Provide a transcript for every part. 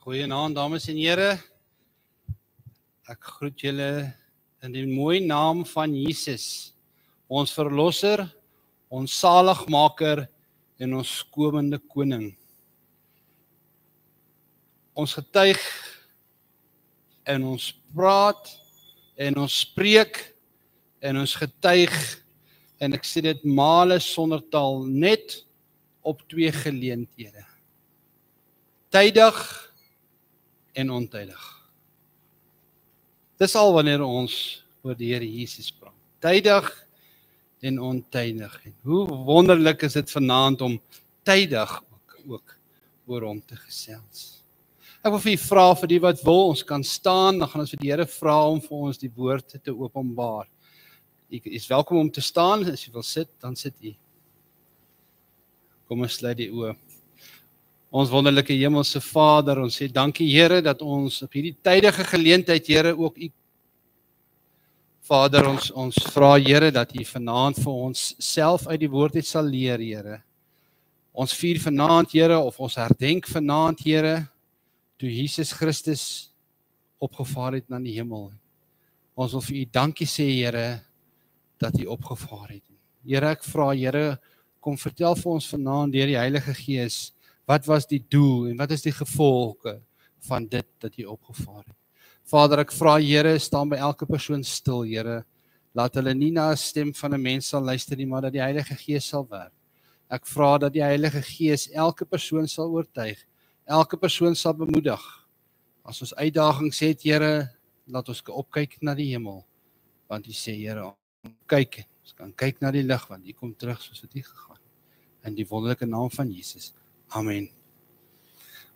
Goeienaand, dames en here. Ek groet julle in die mooi naam van Jesus, ons verlosser, ons saligmaker en ons komende koning. Ons getuig en ons praat en ons spreek en ons getuig en ek sê dit male sonder taal net op 2 geleenthede. Tydig en ontydig. Dis al wanneer ons oor die Here Jesus praat. Tydig en ontydig. En hoe wonderlik is dit vanaand om tydig ook oor hom te gesels. Ek wil vir u vra, vir die wat wil, ons kan staan, dan gaan ons vir die Here vra om vir ons die woord te openbaar. U is welkom om te staan, as u wil sit, dan sit u. Kom ons sluit die oë. Ons wonderlike hemelse Vader, ons sê dankie Here dat ons op hierdie tydige geleentheid, Here, ook u Vader, ons vra Here dat u vanaand vir ons self uit die woord uit sal leer, Here. Ons vier vanaand, Here, of ons herdenk vanaand, Here, toe Jesus Christus opgevaar het na die hemel. Ons wil vir u dankie sê, Here, dat u opgevaar het. Here, ek vra, Here, kom vertel vir ons vanaand deur die Heilige Gees, wat was die doel en wat is die gevolge van dit dat jy opgevaar het? Vader, ek vra, Here, staan by elke persoon stil, Here. Laat hulle nie na 'n stem van 'n mens sal luister nie, maar dat die Heilige Gees sal werk. Ek vra dat die Heilige Gees elke persoon sal oortuig, elke persoon sal bemoedig. As ons uitdagings het, Here, laat ons opkyk na die hemel, want U sê, Here, kyk, ons kan kyk na die lig, want U kom terug soos wat U gegaan. In die wonderlike naam van Jesus. Amen.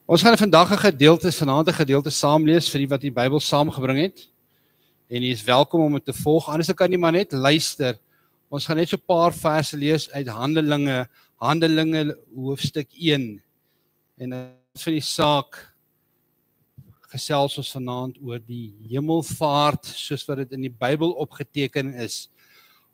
Ons gaan vandag vanaand 'n gedeelte saam lees vir die wat die Bybel saamgebring het. En jy is welkom om dit te volg. Anders kan jy maar net luister. Ons gaan net so 'n paar verse lees uit Handelinge hoofstuk 1. En vir die saak gesels ons vanaand oor die hemelvaart soos wat dit in die Bybel opgeteken is.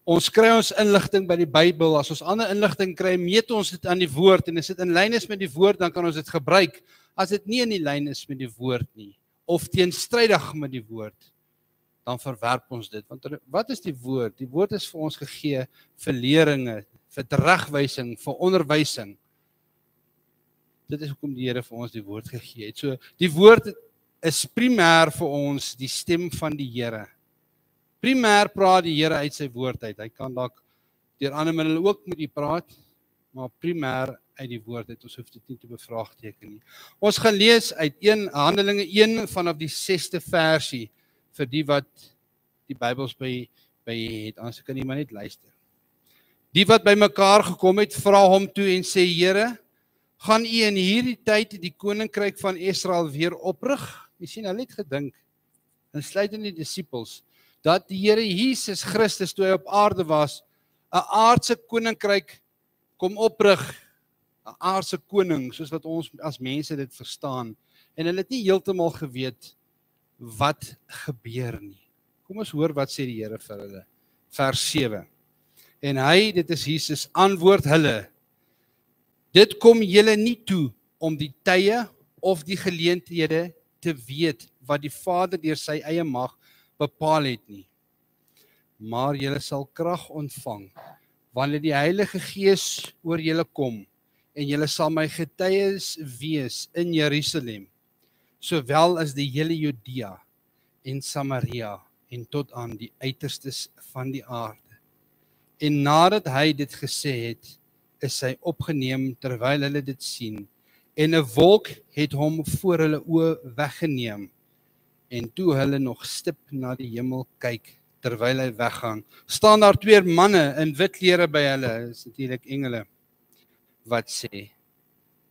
Ons kry ons inligting by die Bybel, as ons ander inligting kry, meet ons dit aan die woord, en as dit in lyn is met die woord, dan kan ons dit gebruik. As dit nie in die lyn is met die woord nie, of teenstrydig met die woord, dan verwerp ons dit. Want wat is die woord? Die woord is vir ons gegee vir leringe, vir teregwysing, vir onderwysing. Dit is hoekom die Here vir ons die woord gegee het. So, die woord is primêr vir ons die stem van die Here. Primêr praat die Here uit sy woord uit. Hy kan dalk deur ander middele ook met u praat, maar primêr uit die woord uit. Ons hoef dit nie te bevraagteken nie. Ons gaan lees uit Handelinge 1 vanaf die 6de versie vir die wat die Bybels by het. Anders kan jy maar net luister. Die wat by mekaar gekom het, vra hom toe en sê, Here, gaan u in hierdie tyd die koninkryk van Israel weer oprig? Jy sien, hulle het gedink, insluitend die disippels, dat die Here Jesus Christus, toe hy op aarde was, 'n aardse koninkryk kom oprig, 'n aardse koning, soos wat ons as mense dit verstaan, en hulle het nie heeltemal geweet wat gebeur nie. Kom ons hoor wat sê die Here vir hulle. Vers 7. En hy, dit is Jesus, antwoord hulle, dit kom julle nie toe om die tye of die geleenthede te weet wat die Vader deur sy eie mag bepaal het nie. Maar julle sal krag ontvang, wanneer die Heilige Gees oor julle kom, en julle sal my getuies wees in Jerusalem, sowel as die hele Judea en Samaria, en tot aan die uiterstes van die aarde. En nadat hy dit gesê het, is hy opgeneem terwyl hulle dit sien, en 'n wolk het hom voor hulle oë weggeneem. En toe hulle nog stip na die hemel kyk, terwyl hy weggaan, staan daar 2 manne in wit klere by hulle, is natuurlik engele, wat sê,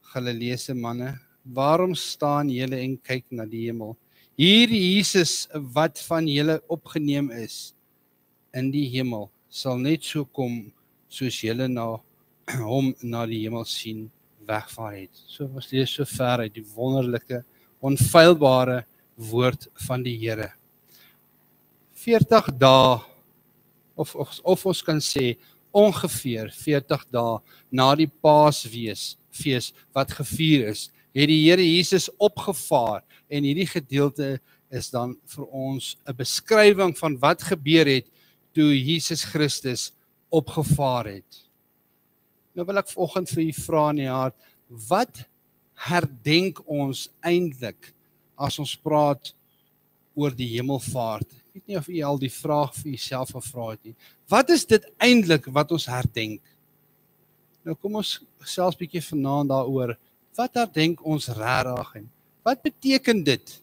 Galileese manne, waarom staan julle en kyk na die hemel? Hier Jesus, wat van julle opgeneem is in die hemel, sal net so kom, soos julle hom na die hemel sien, wegvaar het. So was dit so ver uit die wonderlike, onfeilbare woord van die Here. 40 dae, of ons kan sê, ongeveer 40 dae na die Paasfees wat gevier is, het die Here Jesus opgevaar, en hierdie gedeelte is dan vir ons 'n beskrywing van wat gebeur het toe Jesus Christus opgevaar het. Nou wil ek vanoggend vir u vra in die hart, wat herdenk ons eintlik as ons praat oor die hemelvaart? Ek weet nie of u al die vraag vir jouself gevra het nie. Wat is dit eintlik wat ons herdenk? Nou kom ons gesels 'n bietjie vanaand daaroor. Wat herdenk ons regtig en wat beteken dit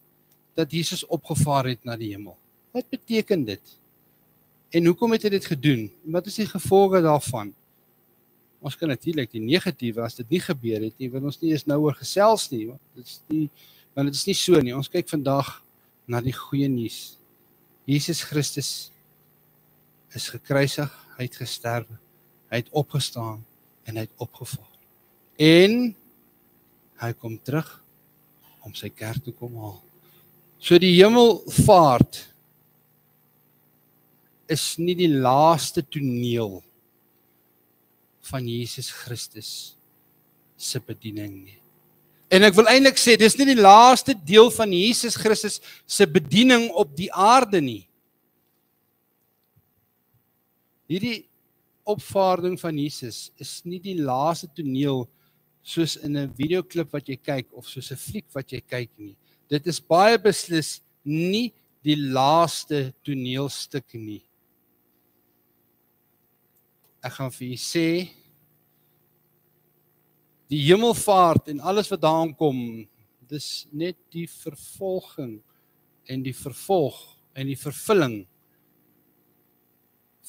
dat Jesus opgevaar het na die hemel? Wat beteken dit? En hoekom het hy dit gedoen? Wat is die gevolge daarvan? Ons kan natuurlik die negatiewe, as dit nie gebeur het nie, wil ons nie eens nou oor gesels nie, want dit is nie so nie. Ons kyk vandag na die goeie nuus. Jesus Christus is gekruisig, hy het gesterwe, hy het opgestaan en hy het opgevaar. En hy kom terug om sy kerk te kom haal. So die hemelvaart is nie die laaste toneel van Jesus Christus se bediening nie. En ek wil eintlik sê, dis nie die laaste deel van Jesus Christus se bediening op die aarde nie. Hierdie opvaarding van Jesus is nie die laaste toneel soos in 'n videoklip wat jy kyk of soos 'n fliek wat jy kyk nie. Dit is baie beslis nie die laaste toneelstuk nie. Ek gaan vir julle sê, die hemelvaart en alles wat daaraan kom, dis net die vervolging en die vervolg en die vervulling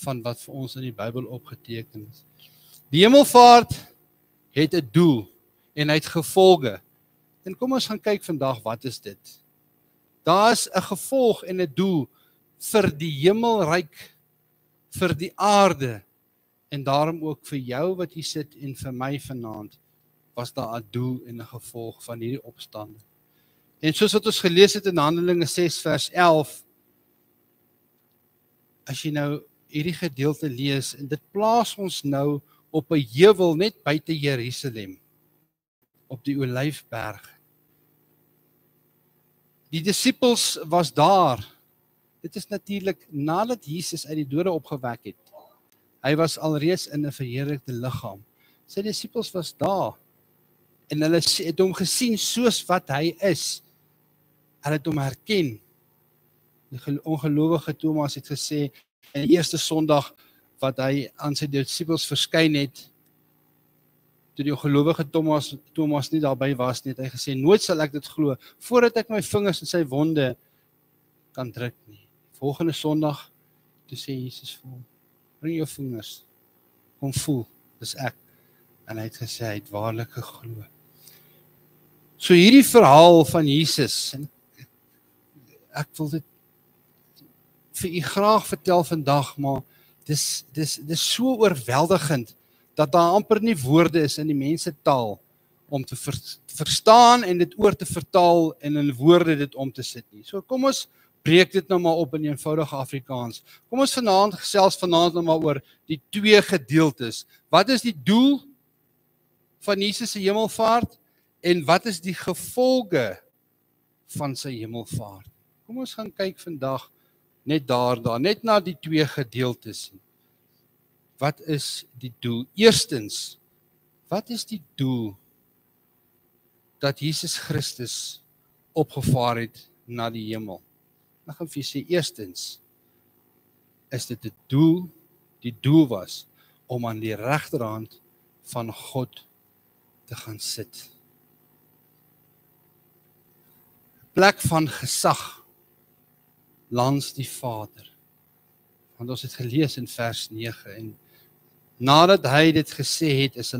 van wat vir ons in die Bybel opgeteken is. Die hemelvaart het 'n doel en hy het gevolge. En kom ons gaan kyk vandag, wat is dit? Daar is 'n gevolg en 'n doel vir die hemelryk, vir die aarde, en daarom ook vir jou wat hier sit en vir my vanaand, was daar 'n doel en 'n gevolg van hierdie opstanding. En soos wat ons gelees het in Handelinge 6 vers 11, as jy nou hierdie gedeelte lees, en dit plaas ons nou op 'n heuwel net buite Jerusalem, op die Olyfberg. Die disippels was daar. Dit is natuurlik nadat Jesus uit die dode opgewek het. Hy was alreeds in 'n verheerlikte liggaam. Sy disippels was daar, en hulle het hom gesien soos wat hy is. Hulle het hom herken. Die ongelowige Thomas het gesê, in die eerste Sondag wat hy aan sy disippels verskyn het, toe die ongelowige Thomas nie daarby was nie, het hy gesê, nooit sal ek dit glo, voordat ek my vingers in sy wonde kan druk nie. Volgende Sondag, toe sê Jesus vir hom, bring jou vingers, kom voel, dis ek. En hy het gesê, hy het waarlik geglo. So hierdie verhaal van Jesus, en ek wil dit vir u graag vertel vandag, maar dis so oorweldigend, dat daar amper nie woorde is in die mense taal, om te verstaan en dit oor te vertaal, en in woorde dit om te sit nie. So kom ons breek dit nou maar op in eenvoudige Afrikaans. Kom ons gesels vanaand nou maar oor die twee gedeeltes. Wat is die doel van Jesus se hemelvaart, en wat is die gevolge van sy hemelvaart? Kom ons gaan kyk vandag net net na die twee gedeeltes. Wat is die doel? Eerstens, wat is die doel dat Jesus Christus opgevaar het na die hemel? Ek gaan vir julle sê, eerstens, is dit die doel was om aan die regterhand van God te gaan sit. Plek van gesag langs die Vader. Want ons het gelees in vers 9, en nadat hy dit gesê het, is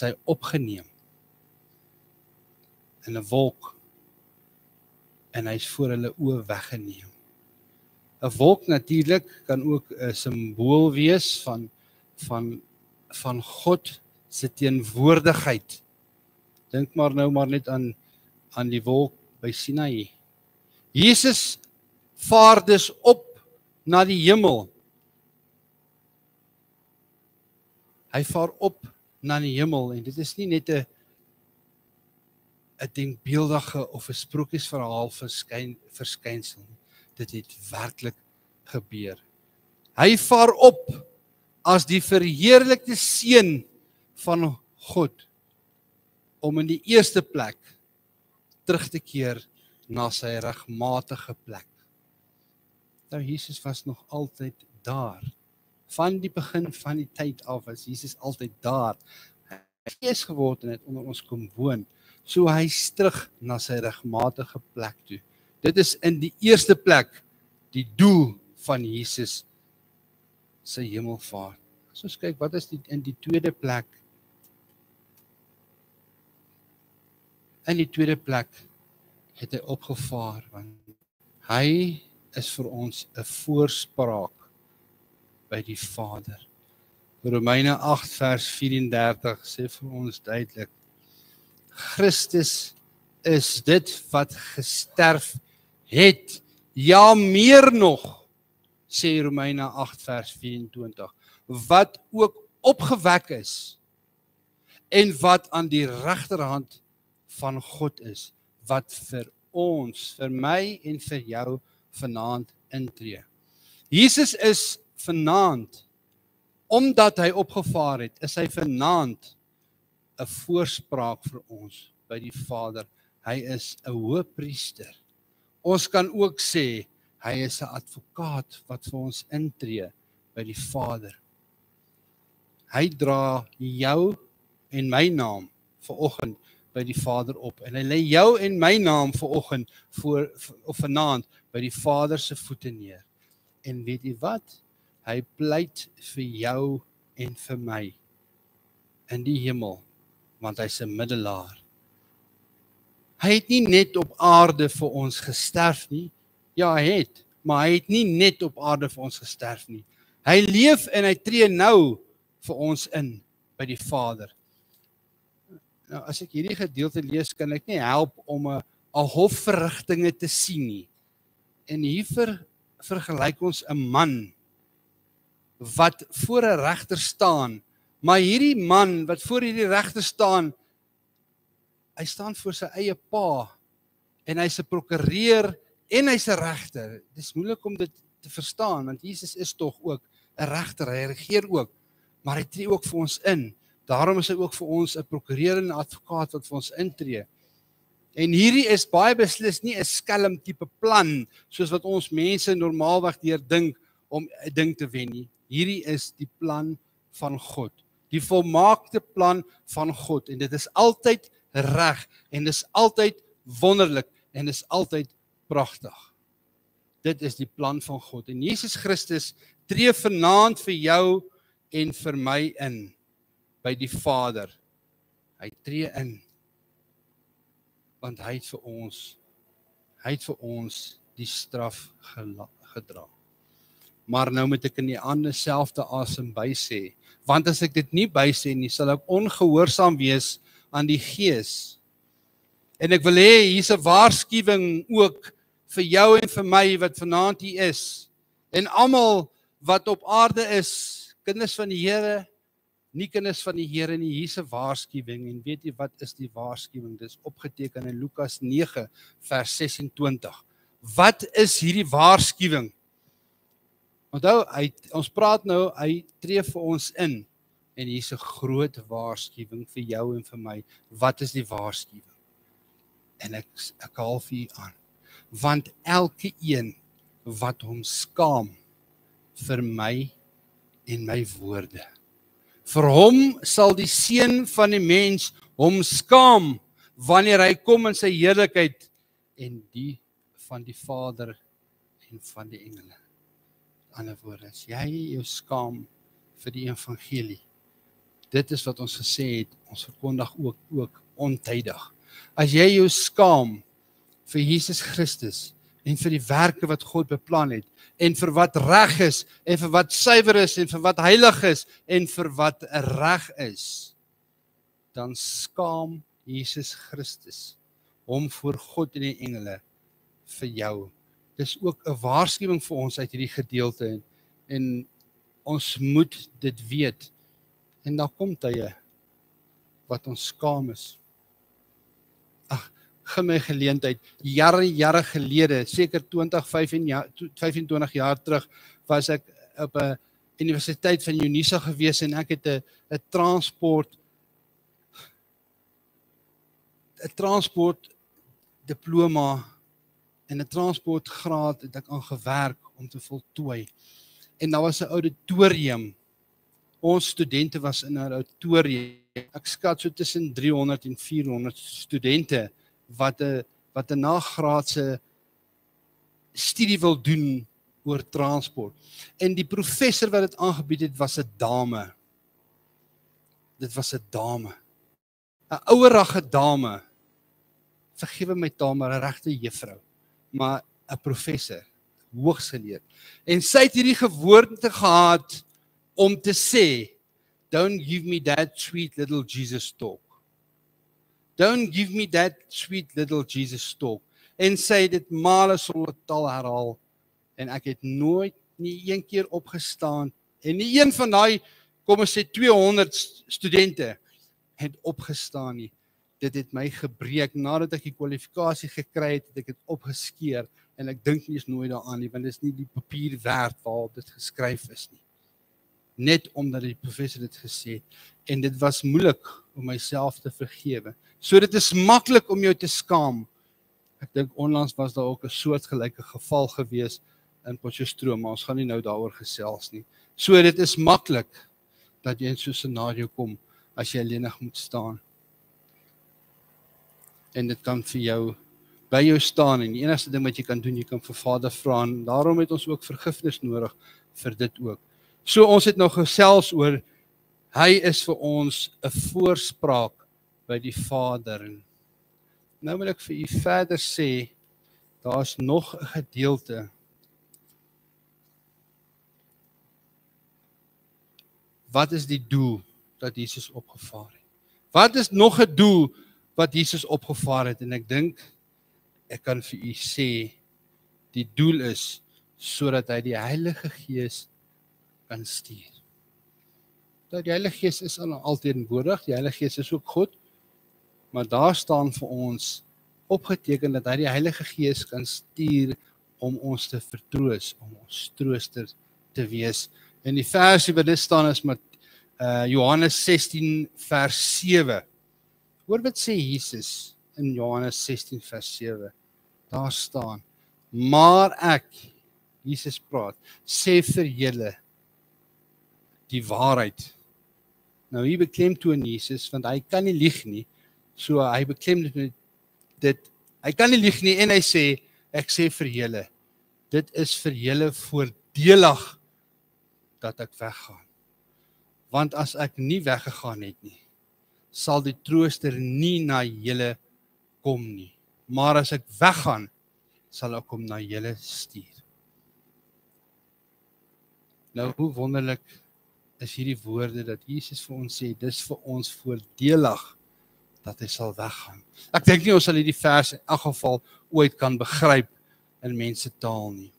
hy opgeneem in 'n wolk, en hy is voor hulle oë weggeneem. 'n Wolk natuurlik kan ook 'n simbool wees van God se teenwoordigheid. Dink maar nou maar net aan die wolk by Sinaï. Jesus vaar dus op na die hemel. Hy vaar op na die hemel, en dit is nie net 'n 'n denkbeeldige of 'n sprokiesverhaal verskynsel nie. Dit het werklik gebeur. Hy vaar op as die verheerlikte seun van God om in die eerste plek terug te keer na sy regmatige plek. Nou Jesus was nog altyd daar. Van die begin van die tyd af was Jesus altyd daar. Hy het gees geword en het onder ons kom woon. So hy is terug na sy regmatige plek toe. Dit is in die eerste plek die doel van Jesus sy hemelvaart. As ons kyk, wat is in die tweede plek? In die tweede plek het hy opgevaar, want hy is vir ons 'n voorspraak by die Vader. Romeine 8 vers 34 sê vir ons duidelik, Christus is dit wat gesterf het, ja meer nog, sê Romeine 8 vers 24, wat ook opgewek is, en wat aan die regterhand van God is, wat vir ons, vir my en vir jou vanaand intree. Jesus is vanaand, omdat hy opgevaar het, is hy vanaand 'n voorspraak vir ons by die Vader. Hy is 'n hoëpriester. Ons kan ook sê, hy is 'n advokaat wat vir ons intree by die Vader. Hy dra jou en my naam vanoggend by die Vader op. En hy lê jou en my naam vanoggend of vanaand by die Vader se voete neer. En weet jy wat? Hy pleit vir jou en vir my in die hemel, want hy's 'n middelaar. Hy het nie net op aarde vir ons gesterf nie. Ja, hy het, maar hy het nie net op aarde vir ons gesterf nie. Hy leef en hy tree nou vir ons in by die Vader. Nou, as ek hierdie gedeelte lees, kan ek nie help om 'n hofverrigtinge te sien nie. En hier vergelyk ons 'n man wat voor 'n regter staan, maar hierdie man wat voor hierdie regter staan, hy staan voor sy eie pa, en hy's 'n prokureur, en hy's 'n regter. Dit is moeilik om dit te verstaan, want Jesus is tog ook 'n regter, hy regeer ook, maar hy tree ook vir ons in. Daarom is hy ook vir ons 'n prokureur en 'n advokaat wat vir ons intree. En hierdie is baie beslis nie 'n skelm tipe plan, soos wat ons mense normaalweg dink om 'n ding te wen nie. Hierdie is die plan van God, die volmaakte plan van God, en dit is altyd reg, en dit is altyd wonderlik, en dit is altyd pragtig. Dit is die plan van God, en Jesus Christus tree vanaand vir jou en vir my in, by die Vader. Hy tree in, want hy het vir ons die straf gedra. Maar nou moet ek in die ander selfde asem bysê, want as ek dit nie bysê nie, sal ek ongehoorsaam wees aan die Gees. En ek wil hê hier's 'n waarskuwing ook vir jou en vir my wat vanaand hier is, en almal wat op aarde is, kinders van die Here, nie kinders van die Here nie, hier's 'n waarskuwing, en weet jy wat is die waarskuwing? Dit is opgeteken in Lukas 9 vers 26. Wat is hierdie waarskuwing? Onthou, ons praat nou, hy tree vir ons in, en hier's 'n groot waarskuwing vir jou en vir my. Wat is die waarskuwing? En ek haal vir u aan, want elke een wat hom skaam vir my en my woorde, vir hom sal die Seun van die mens hom skaam, wanneer hy kom in sy heerlikheid, en die van die Vader en van die engele. Ander woorde, as jy jou skaam vir die evangelie, dit is wat ons gesê het, ons verkondig ook ontydig. As jy jou skaam vir Jesus Christus, en vir die werke wat God beplan het, en vir wat reg is, en vir wat suiwer is, en vir wat heilig is, en vir wat reg is, dan skaam Jesus Christus hom voor God en die engele vir jou. Dis ook 'n waarskuwing vir ons uit hierdie gedeelte, en ons moet dit weet. En daar kom tye wat ons skaam is. Ag, in my geleentheid, jare gelede, seker 25 jaar terug, was ek op 'n universiteit van Unisa gewees en ek het 'n transport diploma en 'n transportgraad het ek aan gewerk om te voltooi. En daar was 'n auditorium. Ons studente was in 'n auditorium. Ek skat so tussen 300 en 400 studente wat 'n nagraadse studie wil doen oor transport. En die professor wat dit aangebied het, was 'n dame. Dit was 'n dame. 'n ouerige dame. Vergewe my taal, maar 'n regte juffrou. Maar 'n professor, hoogs geleerd. En sy het hierdie gewoonte gehad om te sê, don't give me that sweet little Jesus talk. Don't give me that sweet little Jesus talk. En sy het dit male sonder taal herhaal. En ek het nooit nie een keer opgestaan. En nie een van daai, kom ons sê 200 studente, het opgestaan nie. Dit het my gebreek. Nadat ek die kwalifikasie gekry het, het ek dit opgeskeer. En ek dink nie eens nooit daaraan nie, want dit is nie die papier werd waarop dit geskryf is nie. Net omdat die professor dit gesê het. En dit was moeilik om myself te vergewe. So dit is maklik om jou te skaam. Ek dink onlangs was daar ook 'n soortgelyke geval gewees in Potchefstroom, maar ons gaan nie nou daaroor gesels nie. So dit is maklik dat jy in so 'n scenario kom as jy alleenig moet staan. En dit kan vir jou by jou staan en die enigste ding wat jy kan doen, jy kan vir Vader vra en daarom het ons ook vergifnis nodig vir dit ook. So ons het nou gesels oor, hy is vir ons 'n voorspraak by die Vader. En nou wil ek vir u verder sê, daar's nog 'n gedeelte wat is die doel dat Jesus opgevaar het? Wat is nog 'n doel wat Jesus opgevaar het? En ek dink, ek kan vir u sê, die doel is, sodat hy die Heilige Gees kan stuur. Dat die Heilige Gees is alteenwoordig, die Heilige Gees is ook God, maar daar staan vir ons opgeteken dat hy die Heilige Gees kan stuur om ons te vertroos, om ons trooster te wees. En die versie wat dit staan is met Johannes 16 vers 7. Hoor wat sê Jesus in Johannes 16 vers 7. Daar staan, maar ek, Jesus praat, sê vir julle die waarheid. Nou hier beklemtoon Jesus, want hy kan nie lieg nie, so hy beklemtoon dit, hy kan nie lieg nie en hy sê, ek sê vir julle, dit is vir julle voordelig dat ek weggaan. Want as ek nie weggegaan het nie, sal die trooster nie na julle kom nie. Maar as ek weggaan, sal ek hom na julle stuur. Nou, hoe wonderlik is hierdie woorde dat Jesus vir ons sê, dis vir ons voordelig dat hy sal weggaan. Ek dink nie ons sal hierdie vers in elk geval ooit kan begryp in mense taal nie.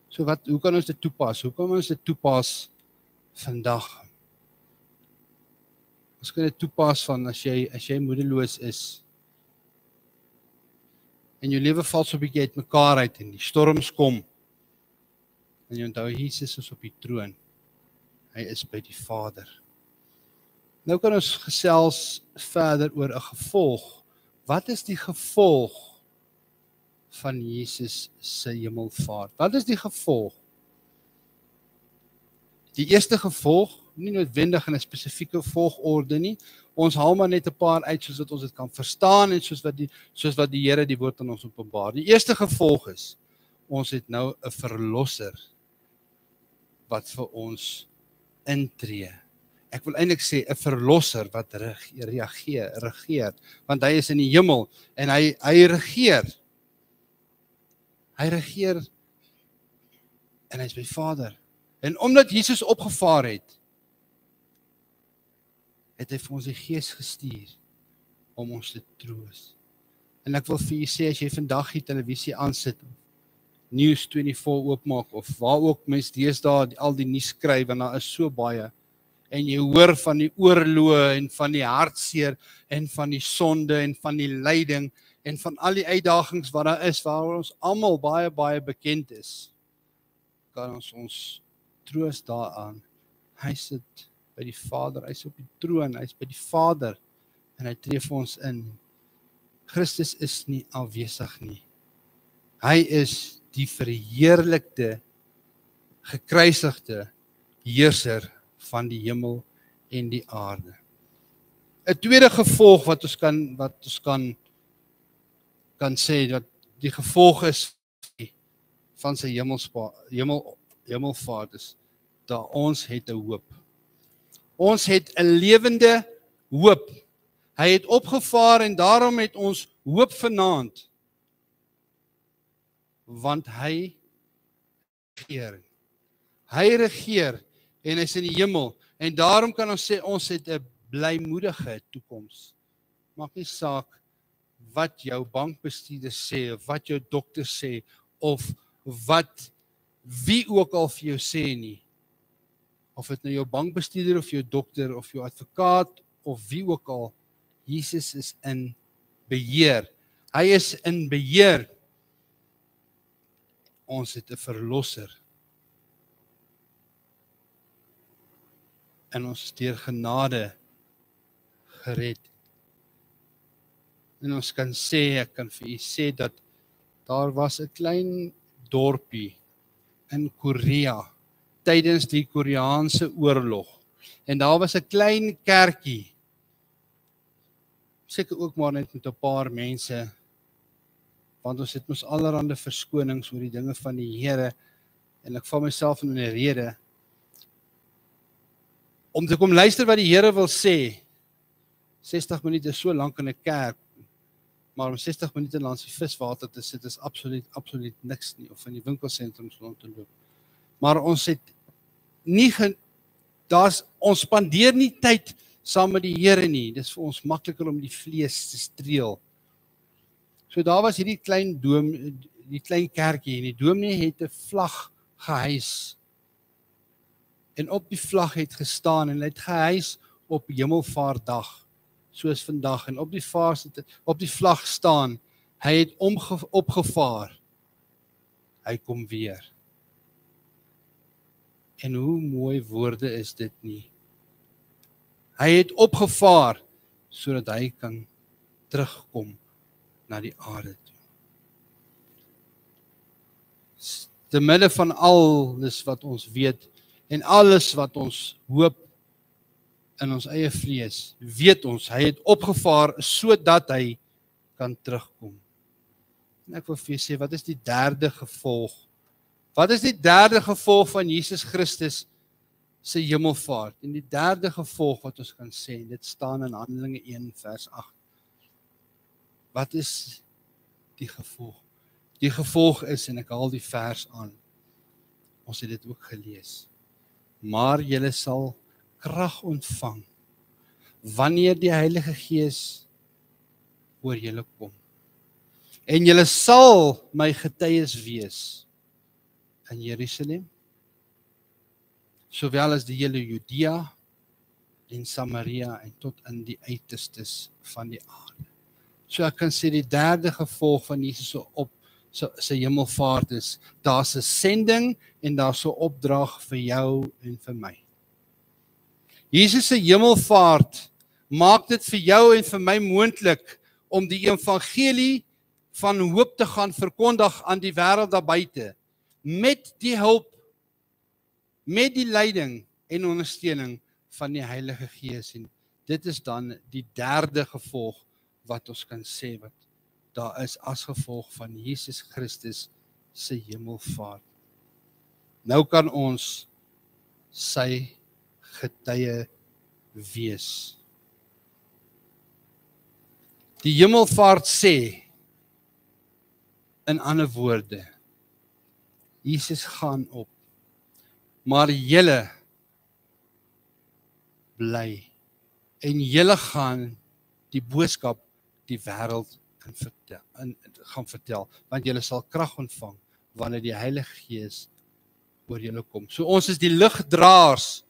So hoe kan ons dit toepas? Hoe kan ons dit toepas vandag? Ons kan dit toepas van as jy moedeloos is en jou lewe val so 'n bietjie uitmekaar uit en die storms kom en jy onthou Jesus is op die troon. Hy is by die Vader. Nou kan ons gesels verder oor 'n gevolg. Wat is die gevolg van Jesus se hemelvaart? Wat is die gevolg? Die eerste gevolg, nie noodwendig in 'n spesifieke volgorde nie. Ons haal maar net 'n paar uit soos wat ons dit kan verstaan en soos wat die Here die woord aan ons openbaar. Die eerste gevolg is, ons het nou 'n verlosser wat vir ons intree. Ek wil eintlik sê 'n verlosser wat regeer, want hy is in die hemel en hy regeer. Hy regeer en hy is by Vader. En omdat Jesus opgevaar het, het hy vir ons die Gees gestuur om ons te troos. En ek wil vir julle sê, as jy vandag die televisie aansit, News24 oopmaak, of waar ook mens deesdae al die nuus skryf, want daar is so baie, en jy hoor van die oorloë en van die hartseer en van die sonde en van die lyding en van al die uitdagings wat daar is, waar ons almal baie, baie bekend is, kan ons troos daaraan. Hy sit by die Vader, hy is op die troon, hy is by die Vader, en hy tree vir ons in. Christus is nie afwesig nie. Hy is die verheerlikte, gekruisigde heerser van die hemel en die aarde. 'n tweede gevolg wat ons kan sê, dat die gevolg is van sy hemelvaart is, dat ons het 'n hoop. Ons het 'n lewende hoop. Hy het opgevaar en daarom het ons hoop vanaand, want hy regeer. Hy regeer en hy is in die hemel, en daarom kan ons sê, ons het 'n blymoedige toekoms. Maak nie saak wat jou bankbestuurder sê, of wat jou dokter sê, of wat wie ook al vir jou sê nie. Of dit nou jou bankbestuurder, of jou dokter, of jou advokaat, of wie ook al, Jesus is in beheer. Hy is in beheer. Ons het 'n verlosser. En ons is deur genade gered. En ons kan sê, ek kan vir u sê dat daar was 'n klein dorpie in Korea tydens die Koreaanse oorlog. En daar was 'n klein kerkie, seker ook maar net met 'n paar mense, want ons het mos allerhande verskonings oor die dinge van die Here, en ek val myself in 'n rede om te kom luister wat die Here wil sê. 60 minute is so lank in 'n kerk, maar om 60 minute langs die viswater te sit is absoluut niks nie, of in die winkelsentrums rond te loop. Maar ons het nie ons spandeer nie tyd saam met die Here nie. Dis vir ons makliker om die vlees te streel. So daar was hierdie die klein kerkie, en die dominee het 'n vlag gehuis. En op die vlag het gestaan, en hy het gehuis op Hemelvaartdag, soos vandag, en op die vlag staan, hy het opgevaar, hy kom weer. En hoe mooi woorde is dit nie? Hy het opgevaar, sodat hy kan terugkom na die aarde toe. Te midde van alles wat ons weet, en alles wat ons hoop in ons eie vlees, weet ons, hy het opgevaar, sodat hy kan terugkom. En ek wil vir julle sê, wat is die derde gevolg? Wat is die derde gevolg van Jesus Christus se hemelvaart? En die derde gevolg wat ons kan sê, dit staan in Handelinge 1 vers 8. Wat is die gevolg? Die gevolg is, en ek haal die vers aan, ons het dit ook gelees, maar julle sal krag ontvang, wanneer die Heilige Gees oor julle kom. En julle sal my getuies wees in Jerusalem, sowel as die hele Judea en Samaria en tot in die uiterstes van die aarde. So ek kan sê die derde gevolg van Jesus se hemelvaart is, daar's 'n sending en daar's 'n opdrag vir jou en vir my. Jesus se hemelvaart maak dit vir jou en vir my moontlik om die evangelie van hoop te gaan verkondig aan die wêreld daar buite, met die hulp, met die leiding en ondersteuning van die Heilige Gees. En dit is dan die derde gevolg wat ons kan sê wat daar is as gevolg van Jesus Christus se hemelvaart. Nou kan ons sy getuie wees. Die hemelvaart sê, in ander woorde, Jesus gaan op, maar julle bly, en julle gaan die boodskap die wêreld gaan vertel, want julle sal krag ontvang, wanneer die Heilige Gees oor julle kom. So ons is die ligdraers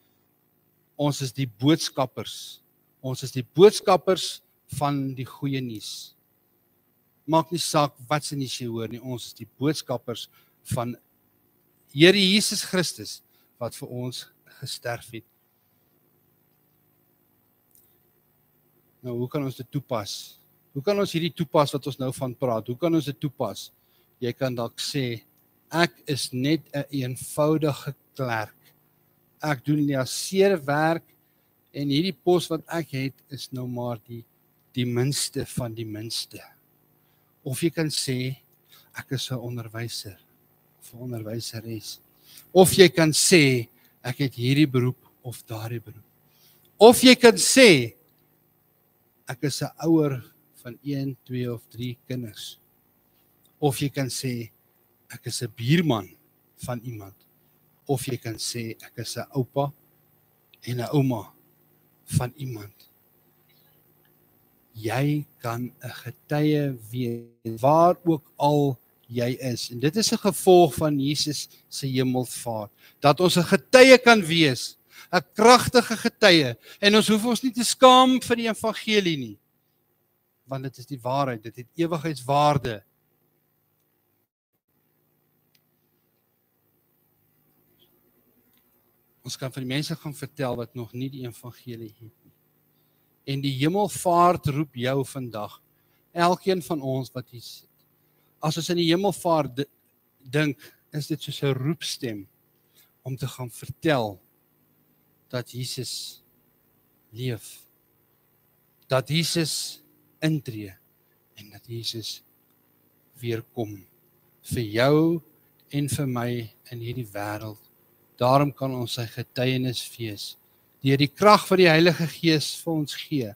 Ons is die boodskappers. Ons is die boodskappers van die goeie nuus. Maak nie saak wat se nuus jy hoor nie, ons is die boodskappers van Here Jesus Christus, wat vir ons gesterf het. Nou, hoe kan ons dit toepas? Hoe kan ons hierdie toepas wat ons nou van praat? Hoe kan ons dit toepas? Jy kan dalk sê, ek is net 'n eenvoudige klerk. Ek doen nie seer werk en hierdie pos wat ek het is nou maar die minste van die minste. Of jy kan sê, ek is 'n onderwyser of 'n onderwyseres. Of jy kan sê, ek het hierdie beroep of daardie beroep. Of jy kan sê, ek is 'n ouer van 1, 2 of 3 kinders. Of jy kan sê, ek is 'n buurman van iemand. Of jy kan sê, ek is 'n oupa en 'n ouma van iemand. Jy kan 'n getuie wees, waar ook al jy is. En dit is 'n gevolg van Jesus se hemelvaart. Dat ons 'n getuie kan wees, 'n kragtige getuie. En ons hoef ons nie te skaam vir die evangelie nie. Want dit is die waarheid, dit het ewigheidswaarde. Ons kan vir die mense gaan vertel wat nog nie die evangelie het nie. En die hemelvaart roep jou vandag. Elkeen van ons wat hier sit. As ons in die hemelvaart dink, is dit soos 'n roepstem om te gaan vertel dat Jesus leef. Dat Jesus intree en dat Jesus weer kom vir jou en vir my in hierdie wêreld. Daarom kan ons sy getuienis wees. Deur die krag wat die Heilige Gees vir ons gee,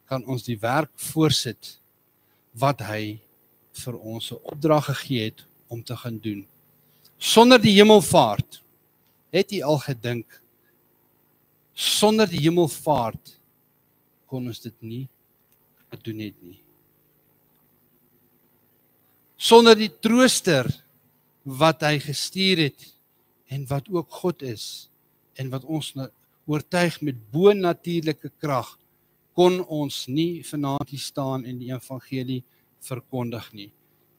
kan ons die werk voortsit wat hy vir ons 'n opdrag gegee het om te gaan doen. Sonder die hemelvaart, het jy al gedink, sonder die hemelvaart kon ons dit nie gedoen het nie. Sonder die trooster wat hy gestuur het en wat ook God is en wat ons oortuig met bo-natuurlike krag, kon ons nie vanaand hier staan en die evangelie verkondig nie.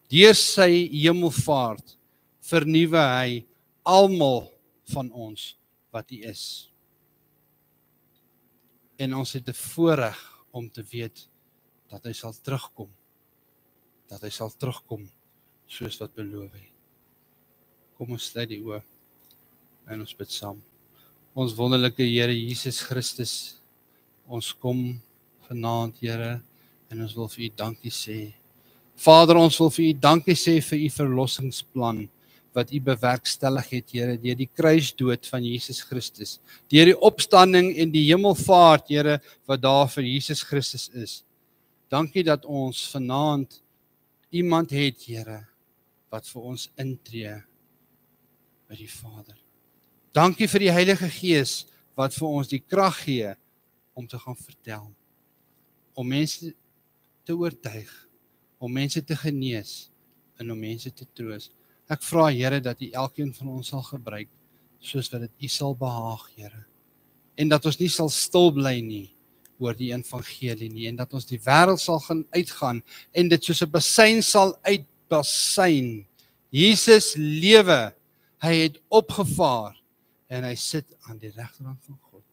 Deur sy hemelvaart vernuwe hy almal van ons wat hy is. En ons het 'n voorreg om te weet dat hy sal terugkom. Dat hy sal terugkom soos wat beloof het. Kom ons sluit die oë en ons bid saam. Ons wonderlike Here Jesus Christus, ons kom vanaand, Here, en ons wil vir U dankie sê. Vader, ons wil vir U dankie sê vir U verlossingsplan wat U bewerkstellig het, Here, deur die kruisdood van Jesus Christus, deur die opstanding en die hemelvaart, Here, wat daar vir Jesus Christus is. Dankie dat ons vanaand iemand het, Here, wat vir ons intree by die Vader. Dankie vir die Heilige Gees wat vir ons die krag gee om te gaan vertel, om mense te oortuig, om mense te genees en om mense te troos. Ek vra, Here, dat U elkeen van ons sal gebruik soos wat dit U sal behaag, Here. En dat ons nie sal stil bly nie oor die evangelie nie, en dat ons die wêreld sal gaan uitgaan en dit soos 'n bassein sal uitbassein. Jesus lewe, hy het opgevaar en hy sit aan die regterhand van God.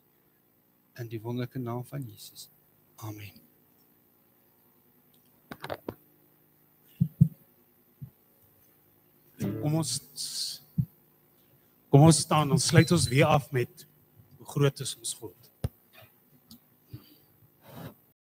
In die wonderlike naam van Jesus. Amen. Kom ons staan, ons sluit ons weer af met hoe groot is ons God.